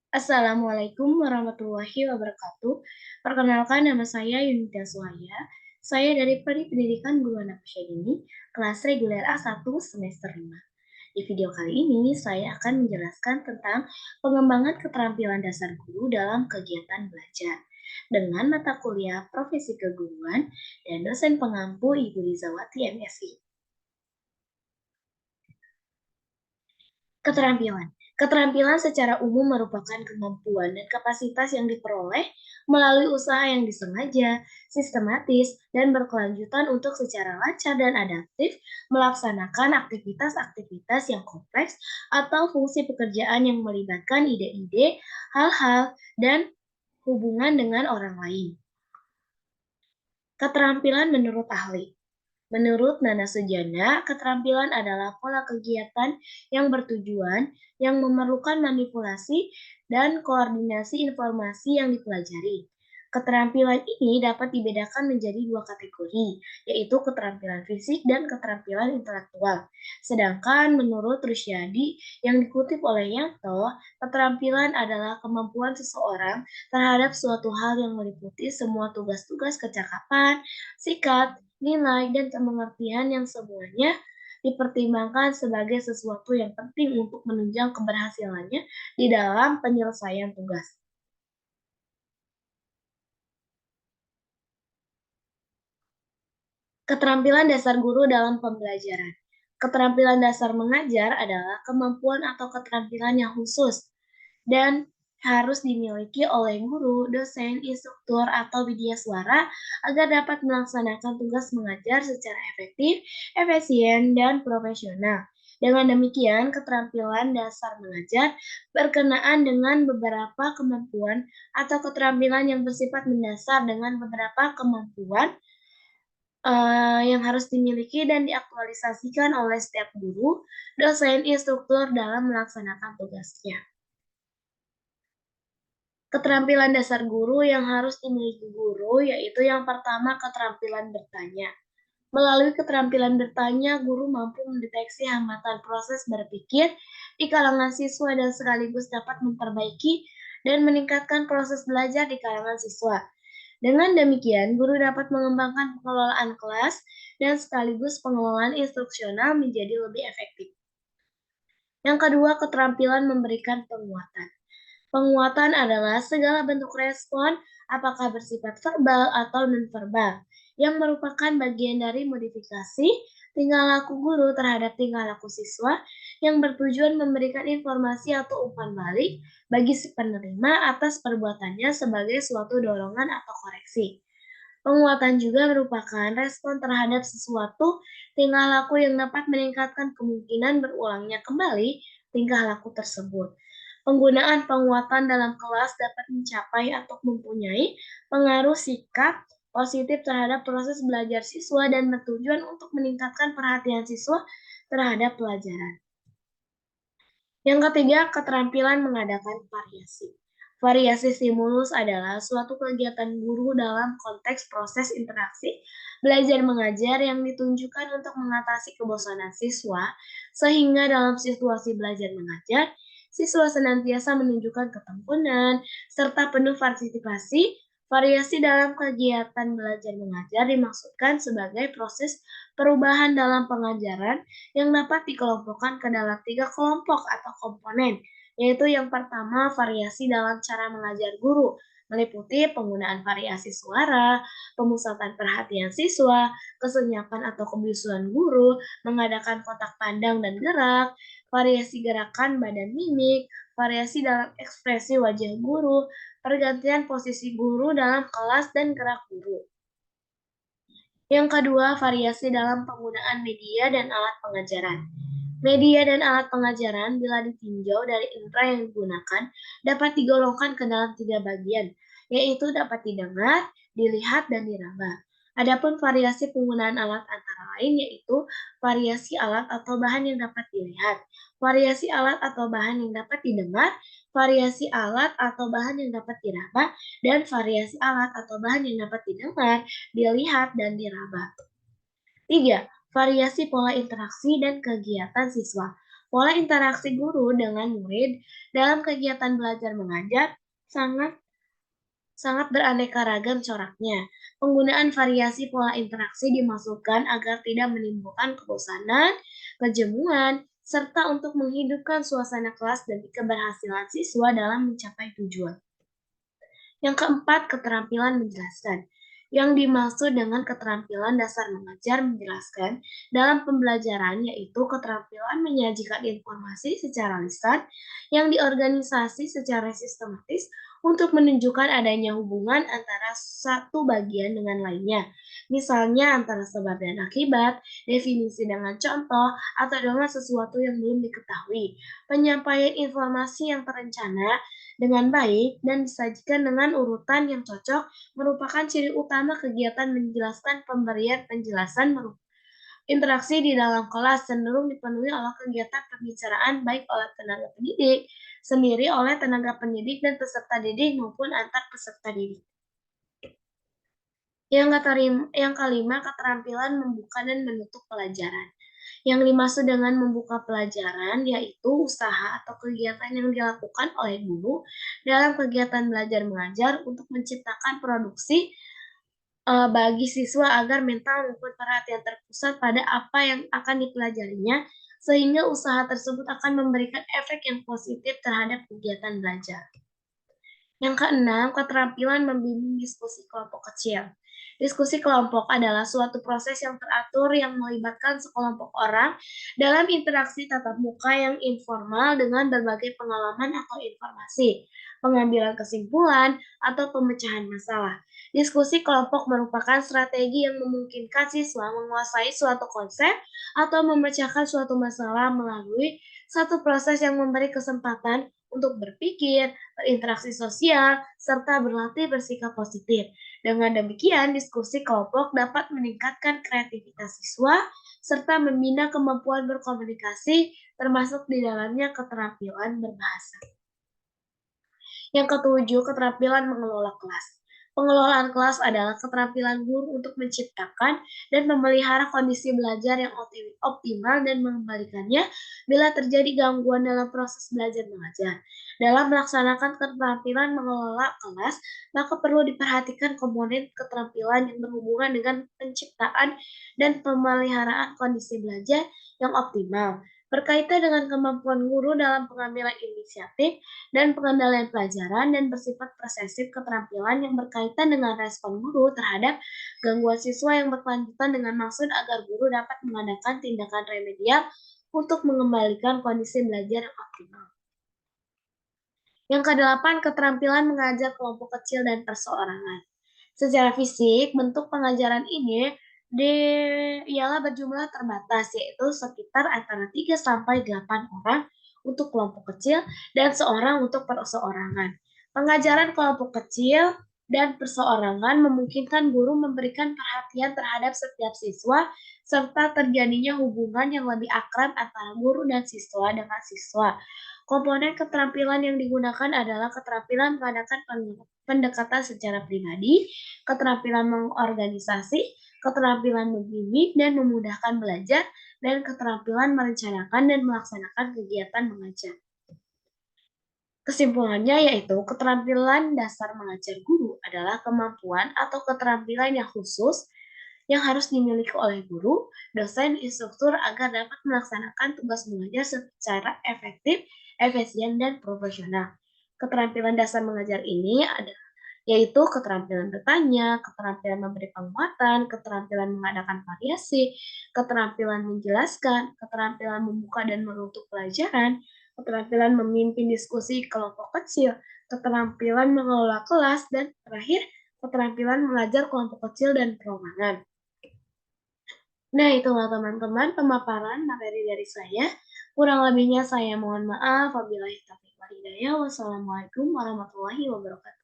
Assalamualaikum warahmatullahi wabarakatuh. Perkenalkan nama saya Yunita Suhaya. Saya dari Prodi Pendidikan Guru Anak Usia Dini, kelas reguler A1 semester 5. Di video kali ini saya akan menjelaskan tentang pengembangan keterampilan dasar guru dalam kegiatan belajar dengan mata kuliah Profesi Keguruan dan dosen pengampu Ibu Rizawati MSI. Keterampilan. Keterampilan secara umum merupakan kemampuan dan kapasitas yang diperoleh melalui usaha yang disengaja, sistematis, dan berkelanjutan untuk secara lancar dan adaptif melaksanakan aktivitas-aktivitas yang kompleks atau fungsi pekerjaan yang melibatkan ide-ide, hal-hal, dan hubungan dengan orang lain. Keterampilan menurut ahli. Menurut Nana Sujana, keterampilan adalah pola kegiatan yang bertujuan, yang memerlukan manipulasi dan koordinasi informasi yang dipelajari. Keterampilan ini dapat dibedakan menjadi dua kategori, yaitu keterampilan fisik dan keterampilan intelektual. Sedangkan menurut Rusyadi yang dikutip oleh Yanto, keterampilan adalah kemampuan seseorang terhadap suatu hal yang meliputi semua tugas-tugas kecakapan, sikap, nilai, dan pengertian yang semuanya dipertimbangkan sebagai sesuatu yang penting untuk menunjang keberhasilannya di dalam penyelesaian tugas. Keterampilan dasar guru dalam pembelajaran. Keterampilan dasar mengajar adalah kemampuan atau keterampilan yang khusus dan harus dimiliki oleh guru, dosen, instruktur, atau widya suara agar dapat melaksanakan tugas mengajar secara efektif, efisien, dan profesional. Dengan demikian, keterampilan dasar mengajar berkenaan dengan beberapa kemampuan atau keterampilan yang bersifat mendasar dengan beberapa kemampuan yang harus dimiliki dan diaktualisasikan oleh setiap guru, dosen, instruktur dalam melaksanakan tugasnya. Keterampilan dasar guru yang harus dimiliki guru yaitu yang pertama keterampilan bertanya. Melalui keterampilan bertanya, guru mampu mendeteksi hambatan proses berpikir di kalangan siswa dan sekaligus dapat memperbaiki dan meningkatkan proses belajar di kalangan siswa. Dengan demikian, guru dapat mengembangkan pengelolaan kelas dan sekaligus pengelolaan instruksional menjadi lebih efektif. Yang kedua, keterampilan memberikan penguatan. Penguatan adalah segala bentuk respon, apakah bersifat verbal atau nonverbal, yang merupakan bagian dari modifikasi tingkah laku guru terhadap tingkah laku siswa yang bertujuan memberikan informasi atau umpan balik bagi si penerima atas perbuatannya sebagai suatu dorongan atau koreksi. Penguatan juga merupakan respon terhadap sesuatu tingkah laku yang dapat meningkatkan kemungkinan berulangnya kembali tingkah laku tersebut. Penggunaan penguatan dalam kelas dapat mencapai atau mempunyai pengaruh sikap positif terhadap proses belajar siswa dan bertujuan untuk meningkatkan perhatian siswa terhadap pelajaran. Yang ketiga, keterampilan mengadakan variasi. Variasi stimulus adalah suatu kegiatan guru dalam konteks proses interaksi belajar mengajar yang ditunjukkan untuk mengatasi kebosanan siswa, sehingga dalam situasi belajar mengajar, siswa senantiasa menunjukkan ketekkunan serta penuh partisipasi. Variasi dalam kegiatan belajar mengajar dimaksudkan sebagai proses perubahan dalam pengajaran yang dapat dikelompokkan ke dalam tiga kelompok atau komponen, yaitu yang pertama variasi dalam cara mengajar guru, meliputi penggunaan variasi suara, pemusatan perhatian siswa, kesenyapan atau kebiasaan guru, mengadakan kontak pandang dan gerak, variasi gerakan badan mimik, variasi dalam ekspresi wajah guru, pergantian posisi guru dalam kelas dan gerak guru. Yang kedua, variasi dalam penggunaan media dan alat pengajaran. Media dan alat pengajaran bila ditinjau dari indera yang digunakan dapat digolongkan ke dalam tiga bagian, yaitu dapat didengar, dilihat, dan diraba. Adapun variasi penggunaan alat antara lain yaitu variasi alat atau bahan yang dapat dilihat, variasi alat atau bahan yang dapat didengar, variasi alat atau bahan yang dapat diraba, dan variasi alat atau bahan yang dapat didengar, dilihat, dan diraba. 3. Variasi pola interaksi dan kegiatan siswa. Pola interaksi guru dengan murid dalam kegiatan belajar mengajar sangat sangat beraneka ragam coraknya. Penggunaan variasi pola interaksi dimaksudkan agar tidak menimbulkan kebosanan, kejenuhan, serta untuk menghidupkan suasana kelas demi keberhasilan siswa dalam mencapai tujuan. Yang keempat, keterampilan menjelaskan. Yang dimaksud dengan keterampilan dasar mengajar menjelaskan dalam pembelajaran yaitu keterampilan menyajikan informasi secara lisan yang diorganisasi secara sistematis untuk menunjukkan adanya hubungan antara satu bagian dengan lainnya. Misalnya antara sebab dan akibat, definisi dengan contoh, atau dengan sesuatu yang belum diketahui. Penyampaian informasi yang terencana dengan baik dan disajikan dengan urutan yang cocok merupakan ciri utama kegiatan menjelaskan. Pemberian penjelasan interaksi di dalam kelas cenderung dipenuhi oleh kegiatan pembicaraan baik oleh tenaga pendidik, sendiri oleh tenaga pendidik dan peserta didik maupun antar peserta didik. Yang kelima, keterampilan membuka dan menutup pelajaran. Yang dimaksud dengan membuka pelajaran yaitu usaha atau kegiatan yang dilakukan oleh guru dalam kegiatan belajar mengajar untuk menciptakan produksi bagi siswa agar mental maupun perhatian terpusat pada apa yang akan dipelajarinya, sehingga usaha tersebut akan memberikan efek yang positif terhadap kegiatan belajar. Yang keenam, keterampilan membimbing diskusi kelompok kecil. Diskusi kelompok adalah suatu proses yang teratur yang melibatkan sekelompok orang dalam interaksi tatap muka yang informal dengan berbagai pengalaman atau informasi, pengambilan kesimpulan, atau pemecahan masalah. Diskusi kelompok merupakan strategi yang memungkinkan siswa menguasai suatu konsep atau memecahkan suatu masalah melalui satu proses yang memberi kesempatan untuk berpikir, berinteraksi sosial, serta berlatih bersikap positif. Dengan demikian, diskusi kelompok dapat meningkatkan kreativitas siswa serta membina kemampuan berkomunikasi, termasuk di dalamnya keterampilan berbahasa. Yang ketujuh, keterampilan mengelola kelas. Pengelolaan kelas adalah keterampilan guru untuk menciptakan dan memelihara kondisi belajar yang optimal dan mengembalikannya bila terjadi gangguan dalam proses belajar mengajar. Dalam melaksanakan keterampilan mengelola kelas, maka perlu diperhatikan komponen keterampilan yang berhubungan dengan penciptaan dan pemeliharaan kondisi belajar yang optimal. Berkaitan dengan kemampuan guru dalam pengambilan inisiatif dan pengendalian pelajaran dan bersifat presensif. Keterampilan yang berkaitan dengan respon guru terhadap gangguan siswa yang berkelanjutan dengan maksud agar guru dapat mengadakan tindakan remedial untuk mengembalikan kondisi belajar yang optimal. Yang kedelapan, keterampilan mengajar kelompok kecil dan perseorangan. Secara fisik, bentuk pengajaran ini ialah berjumlah terbatas, yaitu sekitar antara 3 sampai 8 orang untuk kelompok kecil dan seorang untuk perseorangan. Pengajaran kelompok kecil dan perseorangan memungkinkan guru memberikan perhatian terhadap setiap siswa serta terjadinya hubungan yang lebih akrab antara guru dan siswa dengan siswa. Komponen keterampilan yang digunakan adalah keterampilan mengadakan pendekatan secara pribadi, keterampilan mengorganisasi, keterampilan membimbing dan memudahkan belajar, dan keterampilan merencanakan dan melaksanakan kegiatan mengajar. Kesimpulannya yaitu keterampilan dasar mengajar guru adalah kemampuan atau keterampilan yang khusus yang harus dimiliki oleh guru, dosen, instruktur agar dapat melaksanakan tugas mengajar secara efektif, efisien, dan profesional. Keterampilan dasar mengajar ini yaitu keterampilan bertanya, keterampilan memberi penguatan, keterampilan mengadakan variasi, keterampilan menjelaskan, keterampilan membuka dan menutup pelajaran, keterampilan memimpin diskusi kelompok kecil, keterampilan mengelola kelas, dan terakhir, keterampilan mengajar kelompok kecil dan perorangan. Nah, itulah teman-teman pemaparan materi dari saya. Kurang lebihnya saya mohon maaf. Wabillahi taufiq wal hidayah. Wassalamualaikum warahmatullahi wabarakatuh.